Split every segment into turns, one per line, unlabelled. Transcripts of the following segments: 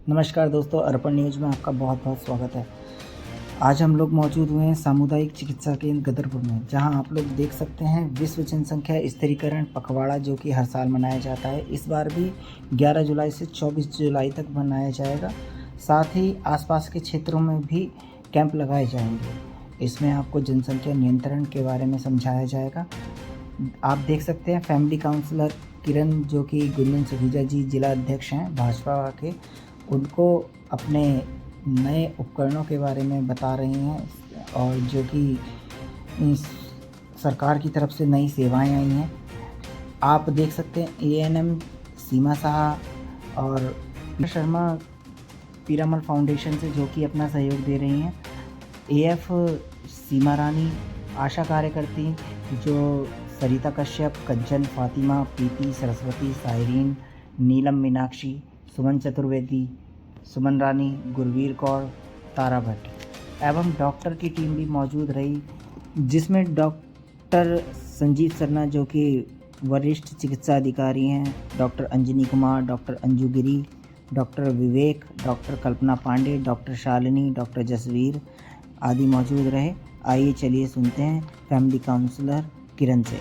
नमस्कार दोस्तों, अर्पण न्यूज़ में आपका बहुत बहुत स्वागत है। आज हम लोग मौजूद हुए हैं सामुदायिक चिकित्सा केंद्र गदरपुर में, जहां आप लोग देख सकते हैं विश्व जनसंख्या स्थिरीकरण पखवाड़ा जो कि हर साल मनाया जाता है। इस बार भी 11 जुलाई से 24 जुलाई तक मनाया जाएगा। साथ ही आसपास के क्षेत्रों में भी कैंप लगाए जाएंगे। इसमें आपको जनसंख्या नियंत्रण के बारे में समझाया जाएगा। आप देख सकते हैं फैमिली काउंसलर किरण, जो कि गुंजन सुखीजा जी जिला अध्यक्ष हैं भाजपा के, उनको अपने नए उपकरणों के बारे में बता रही हैं और जो कि सरकार की तरफ से नई सेवाएं आई हैं। आप देख सकते हैं एएनएम सीमा शाह और शर्मा पीरामल फाउंडेशन से जो कि अपना सहयोग दे रही हैं। एएफ सीमा रानी, आशा कार्यकर्ती जो सरिता कश्यप, कंचन, फातिमा, प्रीति, सरस्वती, साइरीन, नीलम मीनाक्षी, सुमन चतुर्वेदी, सुमन रानी, गुरवीर कौर, तारा भट्ट एवं डॉक्टर की टीम भी मौजूद रही, जिसमें डॉक्टर संजीव सरना जो कि वरिष्ठ चिकित्सा अधिकारी हैं, डॉक्टर अंजनी कुमार, डॉक्टर अंजू गिरी, डॉक्टर विवेक, डॉक्टर कल्पना पांडे, डॉक्टर शालिनी, डॉक्टर जसवीर आदि मौजूद रहे। आइए चलिए सुनते हैं फैमिली काउंसलर किरण से।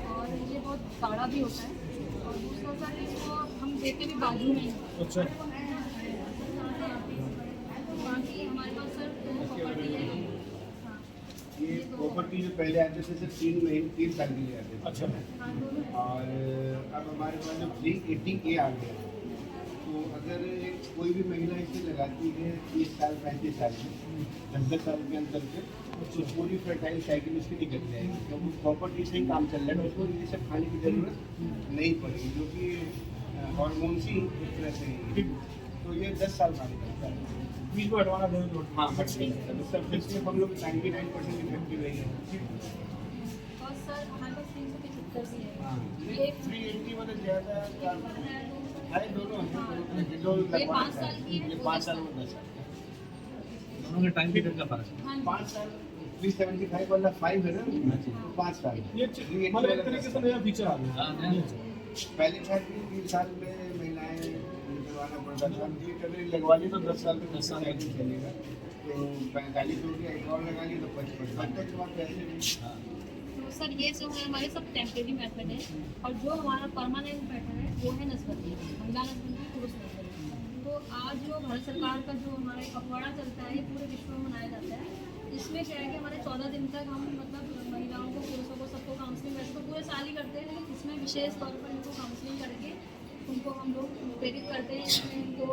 और ये बहुत गाढ़ा भी होता है और दूसरा सर इसको हम देते भी बाजू में। अच्छा। बाकी हमारे पास सर प्रॉपर्टी है। हाँ,
ये प्रॉपर्टी जो पहले आते थे सिर्फ 3 साल के लिए आते थे। अच्छा। और अब हमारे पास जो 380A आ गया, तो अगर कोई भी महिला इसे लगाती है 30 साल 35 साल में 10 साल के अंदर से, तो पूरी फर्टाइल साइकिल उसकी निकल जाएगी, क्योंकि प्रॉपर्टी से ही काम चल रहा है, उसको ये सब खाने की जरूरत नहीं पड़ेगी, जो कि हार्मोन से एक तरह से। तो ये 10 साल बाद निकलता है, बीच में हटवाना देना। हाँ, सब फिक्स हम लोग 99% इफेक्टिव रही है।
और सर हमारे पास 375 भी है।
हाँ,
ये
380 मतलब ज़्यादा है, दोनों हैं, जो
ये 5 साल की है,
ये 5 साल में 10 साल
दोनों के टाइम पीरियड का फर्क है।
5 साल 375 वाला 5 है ना, तो 5 साल
ये मतलब एक तरीके से नया फीचर आ गया।
पहले था कि 3 साल में महिलाएं निकलवाना पड़ता था, अगर लगवा ली तो 10 साल में 10 साल चलेगा, तो 45 हो गया, एक और लगा ली तो 55 के बाद पैसे।
तो सर ये जो है हमारे सब टेम्परेरी मेथड है और जो हमारा परमानेंट मेथड है वो है नस्बंदी, महिला नस्बंदी, पुरुष नस्बंदी। तो आज जो भारत सरकार का जो हमारा एक पखवाड़ा चलता है, ये पूरे विश्व में मनाया जाता है। इसमें क्या है कि हमारे 14 दिन तक हम मतलब महिलाओं को, पुरुषों को, सबको काउंसलिंग, वैसे तो पूरे साल ही करते हैं, लेकिन इसमें विशेष तौर पर इनको काउंसलिंग करके उनको हम लोग प्रेरित करते हैं। इसमें इनको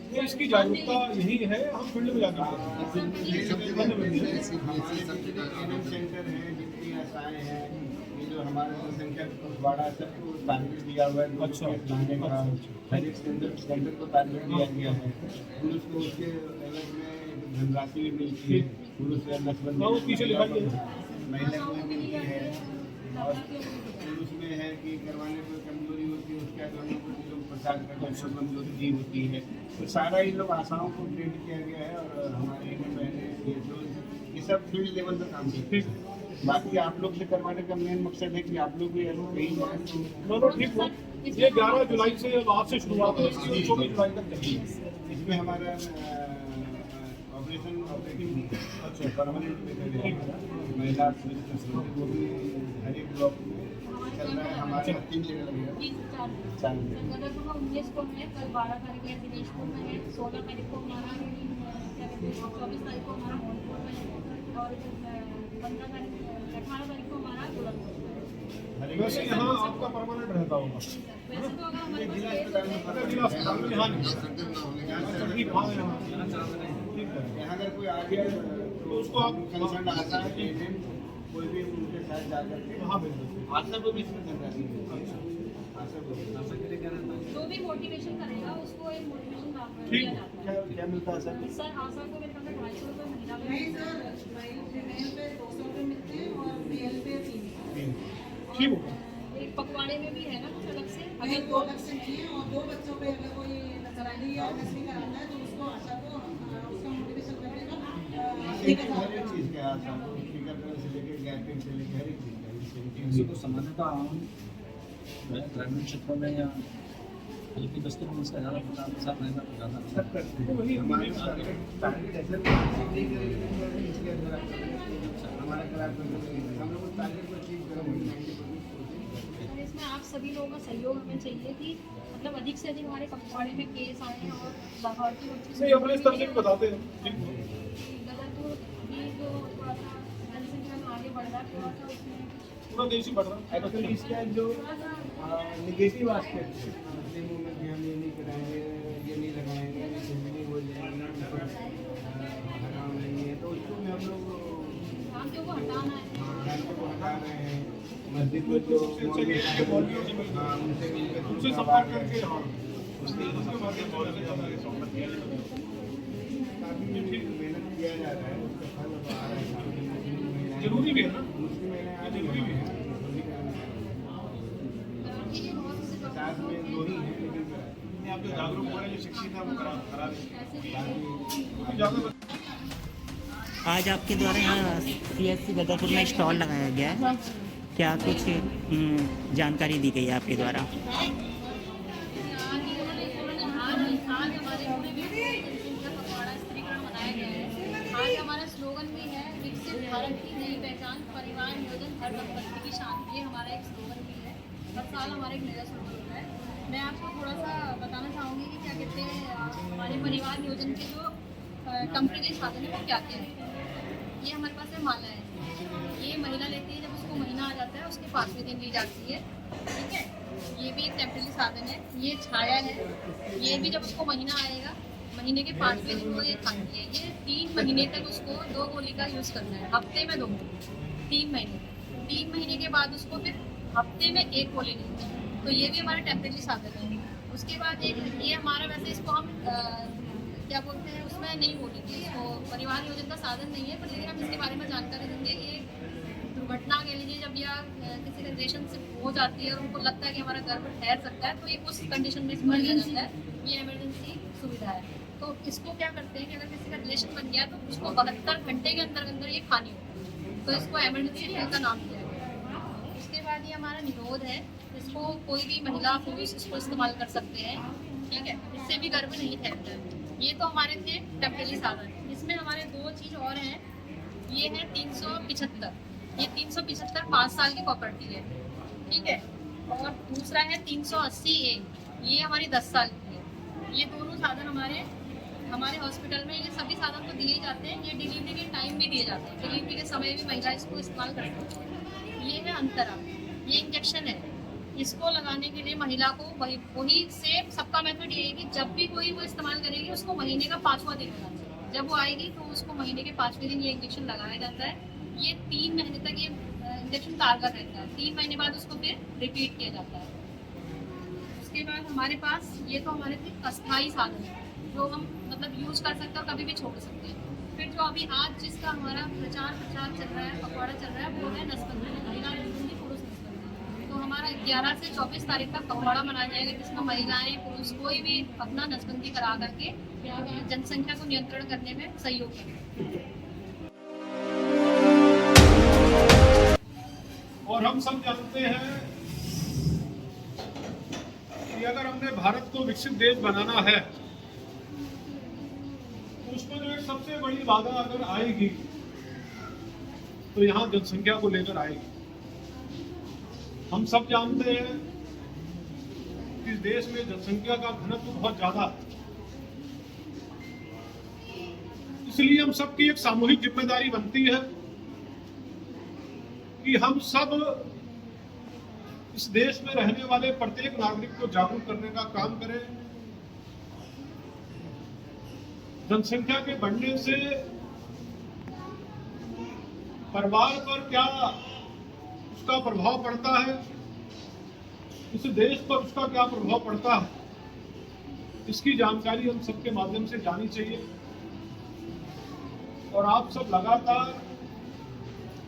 तो इसकी जागरूकता यही है, हम फील्ड में जाकर
सेंटर है, जितनी आशाएं हैं, ये जो हमारा जनसंख्या पखवाड़ा सबको टारगेट दिया हुआ है।
अच्छा।
हर एक सेंटर को टारगेट दिया गया है, पुरुष को उसके अलग में धनराशि भी मिलती है, पुरुष नसबंदी
पीछे लिखा
महिला को भी मिलती है, और पुरुष में है कि करवाने पर कमजोरी होती है, उसके करवाने पर जो प्रसाद करने पर कमजोरी नहीं होती है। तो सारा इन लोग आशाओं को ट्रेंड किया गया है, और हमारे बहने ये सब फील्ड लेवल पर काम करते हैं। बाकी आप लोग से करवाने का मेन मकसद है कि आप लोग भी कहीं जाए।
दोनों ठीक हो। ये 11 जुलाई से आज से शुरुआत है, 24 जुलाई तक चलेगी।
इसमें हमारा ऑपरेटिंग अच्छा परमानेंट महिला पुलिस वो भी हर एक ब्लॉक में चल रहा है। हमारे 3 जगह लगेगा, 4
गदरपुर में 19 को है, कल 12 तारीख है दिनेशपुर में है, 16 तारीख को हमारा 24 तारीख को हमारा मोहनपुर में है, और 15 तारीख 18 तारीख को हमारा गोरखपुर में है।
वैसे यहाँ आपका परमानेंट रहता होगा।
वैसे तो अगर हमारे पास
जिला अस्पताल में यहाँ नहीं,
यहाँ अगर कोई आ गया तो उसको आप कंसर्न आता है कि कोई भी उनके साथ जाकर के
वहाँ भेज देते हैं।
आशा को भी इसमें धनराशि मिलती है।
जो भी मोटिवेशन करेगा उसको एक मोटिवेशन
ठीक।
दिया जाता है।
क्या मिलता है सर?
सर आशा को मेरे ख्याल से 250 रुपये महीना
नहीं सर, फीमेल पे 200 रुपये मिलते हैं और मेल
ठीक होगा।
एक पखवाड़े में भी है ना कुछ अलग से,
अगर
अगर
2 अलग से चाहिए और 2 बच्चों पे अगर कोई नजर आई या नजरी कराना है तो उसको आशा को उसका मोटिवेशन करेगा
हर एक चीज़ का आशा को टीकाकरण से लेकर गैपिंग से लेकर हर एक चीज़ का
किसी को सामान्यतः आम ग्रामीण क्षेत्रों में या हल्की दस्तों में इसका ज़्यादा प्रसार रहना ज़्यादा
सब करते हैं। हमारे टारगेट ऐसा नहीं करेंगे हमारा खराब हम लोग टारगेट पर अचीव करें 90%।
और इसमें आप सभी लोगों का सहयोग हमें चाहिए कि मतलब अधिक से अधिक हमारे पखवाड़े में केस आए और लाभार्थी बच्चे
नहीं, अपने स्तर से भी बताते हैं। ठीक है।
गदरपुर अभी जो थोड़ा सा जनसंख्या में आगे बढ़ रहा है, थोड़ा सा उसमें
पूरा देश ही बढ़ रहा है।
एक्चुअली इसका जो निगेटिव एस्पेक्ट है मुंह में ध्यान ये नहीं कराएंगे ये नहीं लगाएंगे ये नहीं बोल जाएंगे हराम नहीं है तो उसको भी हम लोग
भ्रांतियों को हटाना है।
भ्रांतियों को हटा रहे हैं मस्जिद में जो
उनसे संपर्क करके हाँ उसके माध्यम से
काफी मेहनत किया जा रहा है उसका फल अब आ रहा है
जरूरी भी है ना,
मुस्लिम महिलाएं आ
जरूरी भी है।
साथ में दो ही हैं लेकिन
आप जो जागरूक हो रहे हैं, जो शिक्षित है वो करा
आज आपके द्वारा यहाँ CSC गदरपुर में स्टॉल लगाया गया है, क्या कुछ जानकारी दी गई है आपके द्वारा?
आज हमारे पूरे विश्व में जनसंख्या पखवाड़ा स्त्रीकरण मनाया गया है। आज हमारा स्लोगन भी है विकसित भारत की नई पहचान, परिवार नियोजन हर दंपत्ति की शान। ये हमारा एक स्लोगन भी है, हर साल हमारा एक नया स्लोगन होता है। मैं आपको थोड़ा सा बताना चाहूँगी कि क्या कहते हैं हमारे परिवार नियोजन के जो कंपनी साधन है वो क्या क्या है। ये हमारे पास है माला है, ये महिला लेती है जब उसको महीना आ जाता है उसके 5वें दिन ली जाती है, ठीक है। ये भी एक टेम्परेरी साधन है। ये छाया है, ये भी जब उसको महीना आएगा महीने के 5वें दिन वो ये खाती है। ये 3 महीने तक उसको 2 गोली का यूज़ करना है, हफ्ते में 2 3 महीने के बाद उसको फिर हफ्ते में 1 गोली लेनी है। तो ये भी हमारा टेम्परेरी साधन है। उसके बाद एक ये हमारा वैसे इसको हम क्या बोलते हैं उसमें नहीं बोलेंगे, इसको परिवार नियोजन का साधन नहीं है, पर लेकिन हम इसके बारे में जानकारी देंगे। ये दुर्घटना के लिए जब या किसी का रिलेशनशिप हो जाती है और उनको लगता है कि हमारा गर्भ ठहर सकता है तो ये उस कंडीशन में इसको लिया जाता है। ये इमरजेंसी सुविधा है। तो इसको क्या करते हैं कि अगर किसी का रिलेशन बन गया तो उसको 72 घंटे के अंदर ये खानी होती है, तो इसको इमरजेंसी पिल का नाम दिया गया है। उसके बाद ये हमारा निरोध है, इसको कोई भी महिला पुरुष इसको इस्तेमाल कर सकते हैं, ठीक है। इससे भी गर्भ नहीं ठहरता है। ये तो हमारे थे टेम्परेरी साधन। इसमें हमारे 2 चीज़ और हैं। ये है 375, ये 375 5 साल की प्रॉपर्टी है, ठीक है। और दूसरा है 380A, ये हमारी 10 साल की है। ये दोनों साधन हमारे हॉस्पिटल में ये सभी साधन तो दिए जाते हैं। ये डिलीवरी के टाइम भी दिए जाते हैं, डिलीवरी के समय भी महिला इसको इस्तेमाल कर सकती है। ये है अंतरा, ये इंजेक्शन है। इसको लगाने के लिए महिला को वही सेम सबका मेथड ये है कि जब भी कोई वो इस्तेमाल करेगी उसको महीने का 5वां दिन होना चाहिए। जब वो आएगी तो उसको महीने के 5वें दिन ये इंजेक्शन लगाया जाता है। ये 3 महीने तक ये इंजेक्शन कारगर रहता है। 3 महीने बाद उसको फिर रिपीट किया जाता है। उसके बाद हमारे पास ये तो हमारे थे अस्थायी साधन जो हम मतलब यूज कर सकते हैं और कभी भी छोड़ सकते हैं। फिर जो अभी आज जिसका हमारा प्रचार चल रहा है, पखवाड़ा चल रहा है, वो है नसबंदी, महिला नसबंदी, पुरुष नसबंदी। तो हमारा 11 से 24 तारीख तक पखवाड़ा मनाया जाएगा, जिसमें महिलाएं पुरुष कोई भी अपना नसबंदी करा करके जनसंख्या को नियंत्रण करने में सहयोग करें।
और हम सब जानते हैं कि अगर हमने भारत को विकसित देश बनाना है तो उसमें जो एक सबसे बड़ी बाधा अगर आएगी तो यहाँ जनसंख्या को लेकर आएगी। हम सब जानते हैं कि इस देश में जनसंख्या का घनत्व बहुत ज्यादा है, इसलिए हम सबकी एक सामूहिक जिम्मेदारी बनती है कि हम सब इस देश में रहने वाले प्रत्येक नागरिक को जागरूक करने का काम करें। जनसंख्या के बढ़ने से परिवार पर क्या उसका प्रभाव पड़ता है, इस देश पर उसका क्या प्रभाव पड़ता है, इसकी जानकारी हम सबके माध्यम से जानी चाहिए। और आप सब लगातार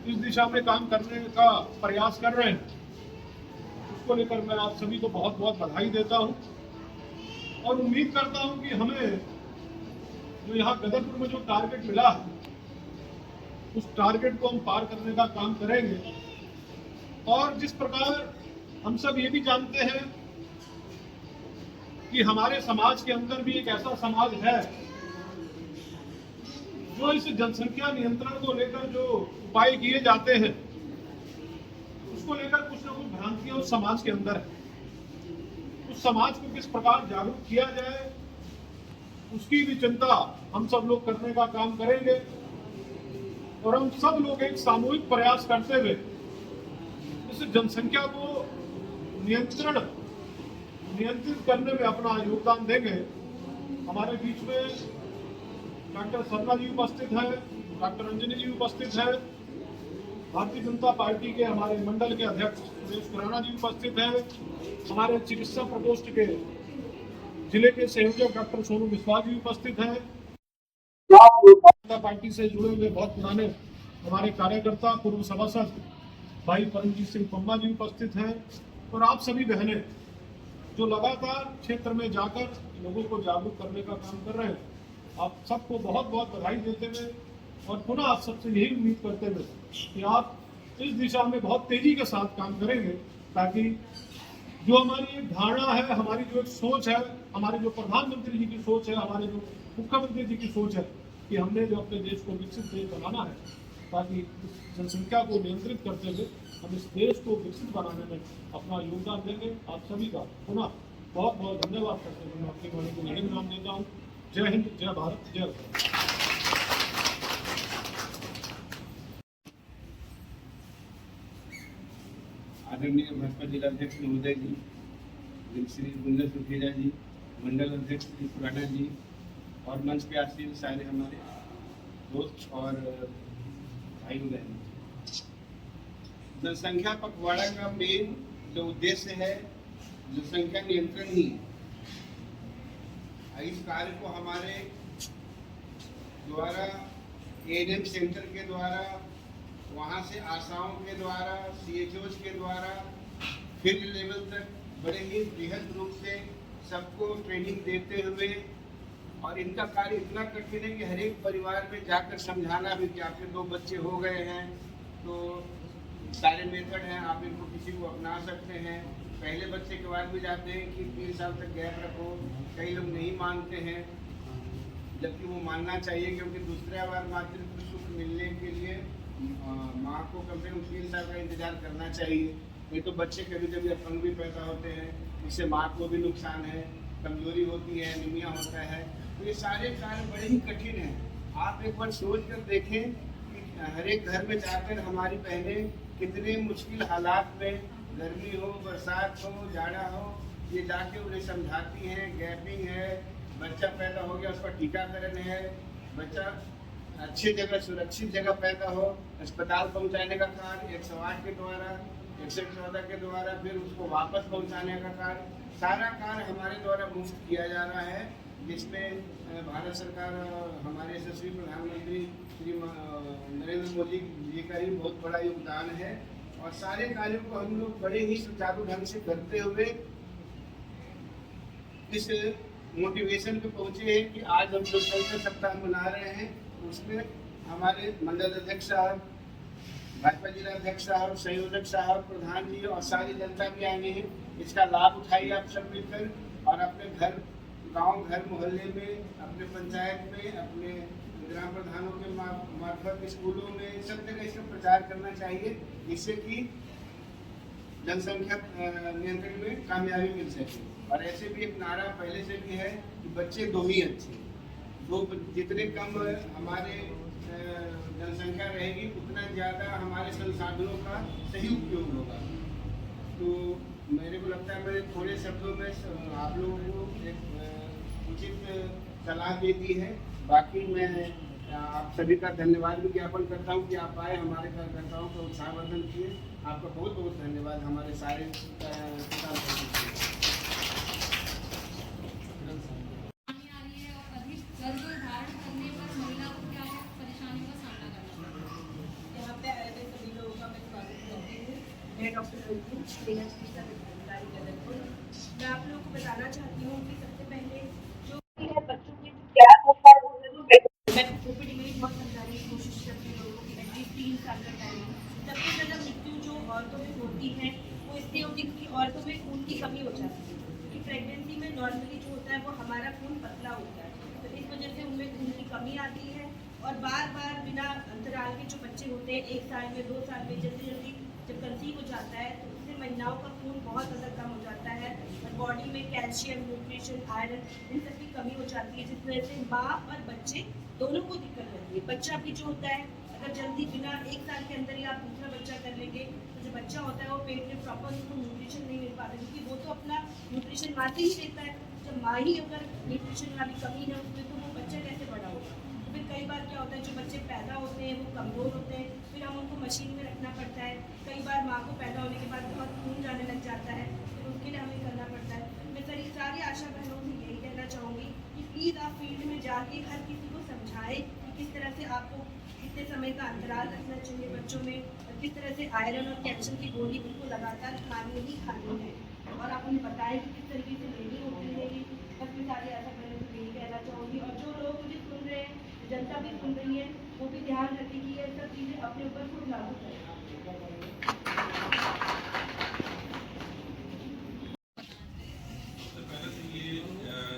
इस दिशा में काम करने का प्रयास कर रहे हैं। उसको लेकर मैं आप सभी को बहुत बहुत बधाई देता हूँ और उम्मीद करता हूँ कि हमें जो यहाँ गदरपुर में जो टारगेट मिला है उस टारगेट को हम पार करने का काम करेंगे। और जिस प्रकार हम सब ये भी जानते हैं कि हमारे समाज के अंदर भी एक ऐसा समाज है जो इस जनसंख्या नियंत्रण को लेकर जो उपाय किए जाते हैं उसको लेकर कुछ न कुछ भ्रांतियां उस समाज के अंदर है। उस समाज को किस प्रकार जागरूक किया जाए उसकी भी चिंता हम सब लोग करने का काम करेंगे और हम सब लोग एक सामूहिक प्रयास करते हुए इस जनसंख्या को नियंत्रित करने में अपना योगदान देंगे। हमारे बीच में डॉक्टर शर्मा जी उपस्थित है, डॉक्टर अंजनी जी उपस्थित है, भारतीय जनता पार्टी के हमारे मंडल के अध्यक्ष सुरेश खुराना जी उपस्थित है, हमारे चिकित्सा प्रकोष्ठ के जिले के संयोजक डॉक्टर सोनू विश्वास जी उपस्थित है, जनता पार्टी से जुड़े हुए बहुत पुराने हमारे कार्यकर्ता पूर्व सभासद भाई परमजीत सिंह पम्मा जी उपस्थित हैं और आप सभी बहनें जो लगातार क्षेत्र में जाकर लोगों को जागरूक करने का काम कर रहे हैं। आप सबको बहुत बहुत बधाई देते हुए और पुनः आप सबसे यही उम्मीद करते हुए कि आप इस दिशा में बहुत तेजी के साथ काम करेंगे ताकि जो हमारी एक धारणा है, हमारी जो एक सोच है, हमारे जो प्रधानमंत्री जी की सोच है, हमारे जो मुख्यमंत्री जी की सोच है कि हमने जो अपने देश को विकसित देश बनाना है ताकि इस जनसंख्या को नियंत्रित करते हुए हम इस देश को विकसित बनाने में अपना योगदान देंगे। आप सभी का पुनः बहुत बहुत धन्यवाद करते हुए मैं अपने वाले को यही नाम देता हूँ। जय हिंद, जय भारत, जय भारत।
आदरणीय भाजपा जिलाध्यक्ष महोदय जी, श्री गुंजन सुखेजा जी, मंडल अध्यक्ष श्री खुराना जी और मंच पे आसीन सारे हमारे दोस्त और भाई बहन, जनसंख्या पखवाड़ा का मेन जो उद्देश्य है जनसंख्या नियंत्रण ही है। इस कार्य को हमारे द्वारा एएनएम सेंटर के द्वारा, वहाँ से आशाओं के द्वारा, CHOs के द्वारा फील्ड लेवल तक बड़े ही बृहद रूप से सबको ट्रेनिंग देते हुए, और इनका कार्य इतना कठिन है कि हर एक परिवार में जाकर समझाना भी कि आपके 2 बच्चे हो गए हैं तो सारे मेथड हैं, आप इनको किसी को अपना सकते हैं। पहले बच्चे के बाद भी जाते हैं कि 3 साल तक गैप रखो, कई लोग नहीं मानते हैं जबकि वो मानना चाहिए क्योंकि दूसरा बार मातृत्व सुख मिलने के लिए माँ को कम से कम 3 साल का इंतजार करना चाहिए। नहीं तो बच्चे कभी कभी अपंग भी पैदा होते हैं, इससे माँ को भी नुकसान है, कमजोरी होती है, एनीमिया होता है। तो ये सारे कार्य बड़े ही कठिन हैं। आप एक बार सोच कर देखें कि हर एक घर में जाकर हमारी बहनें कितने मुश्किल हालात में, गर्मी हो, बरसात हो, जाड़ा हो, ये जाके उन्हें समझाती हैं। गैपिंग है, बच्चा पैदा हो गया उसका टीकाकरण है, बच्चा अच्छी जगह सुरक्षित जगह पैदा हो, अस्पताल पहुंचाने का कार्य 108 के द्वारा, 114 के द्वारा, फिर उसको वापस पहुंचाने का कार्य, सारा कार्य हमारे द्वारा मुफ्त किया जा रहा है, जिसमें भारत सरकार हमारे यशस्वी प्रधानमंत्री श्री नरेंद्र मोदी जी का ही बहुत बड़ा योगदान है। और सारे कार्यों को हम लोग बड़े ही सुचारू ढंग से करते हुए इस मोटिवेशन पे पहुंचे हैं कि आज हम लोग संसद सप्ताह मना रहे हैं। उसमें हमारे मंडल अध्यक्ष साहब, भाजपा जिला अध्यक्ष साहब, संयोजक साहब, प्रधान जी और सारी जनता भी आएंगे हैं। इसका लाभ उठाइए आप सब मिलकर और अपने घर, गांव, घर, मोहल्ले में, अपने पंचायत में, अपने ग्राम प्रधानों के मार्फत, स्कूलों में, सब जगह इसका प्रचार करना चाहिए, जिससे कि जनसंख्या नियंत्रण में कामयाबी मिल सके। और ऐसे भी एक नारा पहले से भी है कि बच्चे 2 ही अच्छे, 2 जितने कम हमारे जनसंख्या रहेगी उतना ज़्यादा हमारे संसाधनों का सही उपयोग होगा। तो मेरे को लगता है मैंने थोड़े शब्दों में आप लोगों को एक उचित सलाह दे दी है। बाकी मैं आप सभी का धन्यवाद भी ज्ञापन करता हूँ कि आप आए, हमारे कार्यकर्ताओं का उत्साहवर्धन किए। आपका बहुत बहुत धन्यवाद। हमारे सारे
यहाँ पे आए थे सभी लोगों का मैं स्वागत करती हूँ। मैं डॉक्टर
हमारी गलत है। मैं आप लोगों को बताना चाहती हूँ कि सबसे पहले जो भी है बच्चों के जो गैप होता है मैं ओपीडी में बहुत समझाने की कोशिश करती हूँ लोगों की एटलीस्ट 3 साल का टाइम। सबसे ज़्यादा मृत्यु जो औरतों में होती है वो इसलिए होती है क्योंकि औरतों में खून की कमी हो जाती है, क्योंकि प्रेगनेंसी में नॉर्मली जो होता है वो हमारा खून पतला होता है, तो इस वजह से उनमें खून की कमी आती है। और बार बार बिना अंतराल के जो बच्चे होते हैं 1 साल में 2 साल में जल्दी जल्दी जब कंसीव हो जाता है तो उससे महिलाओं का खून बहुत ज़्यादा कम हो जाता है और बॉडी में कैल्शियम, न्यूट्रिशन, आयरन इन सब की कमी हो जाती है, जिस वजह से माँ और बच्चे दोनों को दिक्कत होती है। बच्चा भी जो होता है अगर जल्दी बिना 1 साल के अंदर ही आप दूसरा बच्चा कर लेंगे तो जो बच्चा होता है वो पेट में प्रॉपर उसको न्यूट्रिशन नहीं मिल पाता, क्योंकि वो तो अपना न्यूट्रिशन माँ से ही लेता है। जब माँ ही अगर न्यूट्रिशन वाली कमी है उसमें तो वो बच्चा कैसे बड़ा होगा। तो फिर कई बार क्या होता है जो बच्चे पैदा होते हैं वो कमज़ोर होते हैं, फिर हम उनको मशीन में रखना पड़ता है। कई बार माँ को पैदा होने के बाद बहुत खून जाने लग जाता है, फिर उसके लिए हमें करना पड़ता है। मैं सारी आशा बहनों से यही कहना चाहूँगी कि प्लीज़ आप फील्ड में जाके हर किसी को समझाएं कि किस तरह से आपको कितने समय का अंतराल रखना चाहिए बच्चों में और किस तरह से आयरन और कैल्शियम की गोली उनको लगातार खानी ही खानी है, और आप उन्हें बताएं कि किस तरीके से लेनी होती है। बस मैं सारी आशा बहनों से यही कहना चाहूँगी, और जो लोग मुझे सुन रहे हैं, जनता भी सुन रही है, वो भी ध्यान रखें कि ये सब चीज़ें अपने ऊपर खुद लागू करें।
सबसे पहले तो ये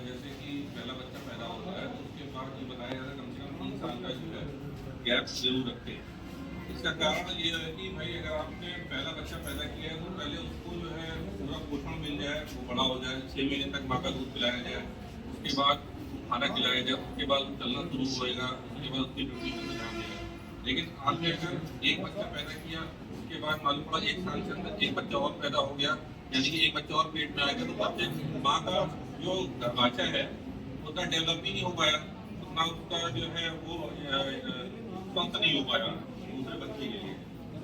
जैसे कि पहला बच्चा पैदा होता है तो उसके बाद ये बताया जाता है कम से कम 3 साल का जो है गैप जरूर रखें। इसका कारण ये है कि भाई अगर आपने पहला बच्चा पैदा किया है तो पहले उसको जो है पूरा पोषण मिल जाए, वो बड़ा हो जाए, 6 महीने तक माँ का दूध पिलाया जाए, उसके बाद खाना खिलाया जाए, उसके बाद वो चलना शुरू होएगा, उसके बाद उसकी न्यूट्रिशन में ध्यान देगा। लेकिन आपने अगर एक बच्चा पैदा किया उसके बाद मालूम पड़ा 1 साल के अंदर एक बच्चा और पैदा हो गया, यानी कि एक बच्चा और पेट में आएगा, तो बच्चे माँ का जो गर्भाशय है उतना डेवलप ही नहीं हो पाया, उतना उसका जो है वो स्वस्थ नहीं हो पाया दूसरे बच्चे के लिए।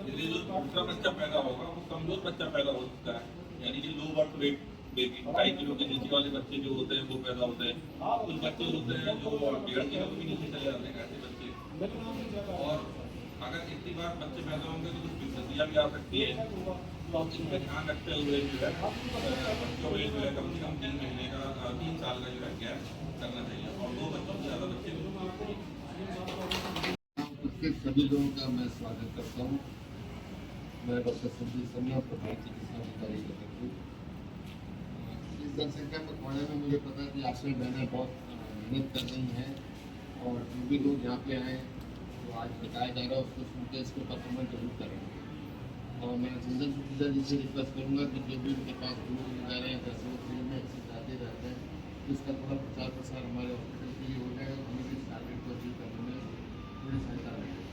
इसलिए जो दूसरा बच्चा पैदा होगा वो कमजोर बच्चा पैदा हो सकता है, यानी कि low birth weight baby, 2.5 kilo के नीचे वाले बच्चे जो होते हैं वो पैदा होते हैं। कुछ बच्चे होते हैं जो 1.5 किलो के भी नीचे चले जाते हैं, ऐसे बच्चे। और अगर इतनी बार बच्चे पैदा होंगे तो कुछ विपत्तियाँ भी आ सकती है, तो इनका ध्यान रखते हुए जो है बच्चों में जो है कम से कम 3 महीने का 3 साल का जो है गैप करना चाहिए, और 2 बच्चों से ज़्यादा बच्चे
उपस्थित सभी लोगों का मैं स्वागत करता हूँ। मैं डॉक्टर संजीव सन्ना, प्रधान चिकित्सा अधिकारी जबलपुर। इस जनसंख्या को बढ़ाने में मुझे पता है कि आपसे बहनें बहुत मेहनत कर रही हैं, और जो भी लोग यहाँ पे आए तो आज बताया जा रहा है उसको सुन के इसके ऊपर कमेंट जरूर करेंगे। और मैं सिंगल सुविधा जी से रिक्वेस्ट करूँगा कि जो भी उनके पास दूर जा रहे हैं, जैसे वो फील्ड में ऐसे जाते रहते हैं, तो इसका थोड़ा प्रचार प्रसार हमारे हॉस्पिटल के लिए हो जाएगा, हमें भी टारगेट को अचीव करने में थोड़ी सहायता रहेगी।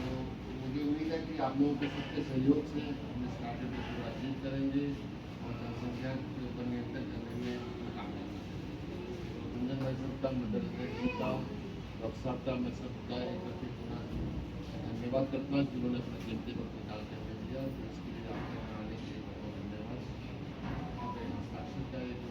तो मुझे उम्मीद है कि आप लोगों के सबके सहयोग से हम इस टारगेट को पूरा अचीव करेंगे और जनसंख्या के ऊपर नियंत्रण करने में नाकामयाब होंगे। तो रंजन भाई सबका मदद करता हूँ, डॉक्टर साहब का मैं सबका एक बार पूरा धन्यवाद करता हूँ कि उन्होंने अपने कीमती वक्त निकाल कर दिया, तो इसके लिए आपके यहाँ आने के लिए बहुत बहुत धन्यवाद। हस्ताक्षर का जो